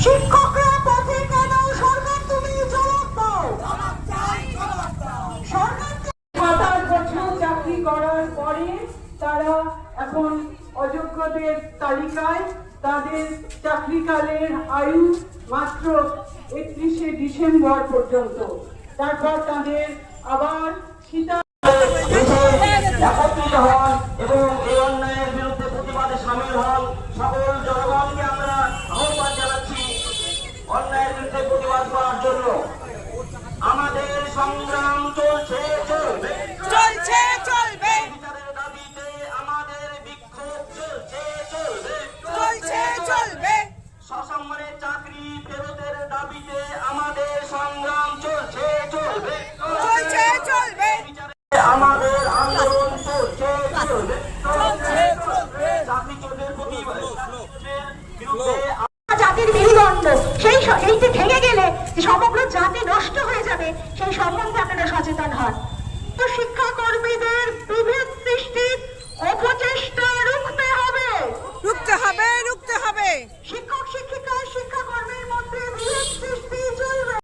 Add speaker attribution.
Speaker 1: শিক্ষকরা পথে কেন? সরকার তুমি জবাব দাও। সরকার
Speaker 2: 7-8 বছর চাকরি করার পরে তারা এখন অযোগ্যদের তালিকায়, তাদের চাকরিকালের আয়ু মাত্র 31শে ডিসেম্বর পর্যন্ত। তারপর তাদের আবার
Speaker 3: একত্রিত হন এবং এই অন্যায়ের বিরুদ্ধে প্রতিবাদে সামিল হন। সকল জনগণকে আমরা আহ্বান জানাচ্ছি অন্যায়ের বিরুদ্ধে প্রতিবাদ করার জন্য। আমাদের সংগ্রাম চলছে, চলবে, বিচারের দাবিতে আমাদের বিক্ষোভ চলছে, চলবে, সসম্মানে চাকরি ফেরতের দাবিতে আমাদের সংগ্রাম চলছে, চলবে, আমাদের আন্দোলন চলছে, চলবে, চাকরি চোরের বিরুদ্ধে
Speaker 1: জাতির মেরুদণ্ড, সেইটি ভেঙে গেলে সমগ্র জাতি নষ্ট হয়ে যাবে, সেই সম্বন্ধে আপনারা সচেতন হন।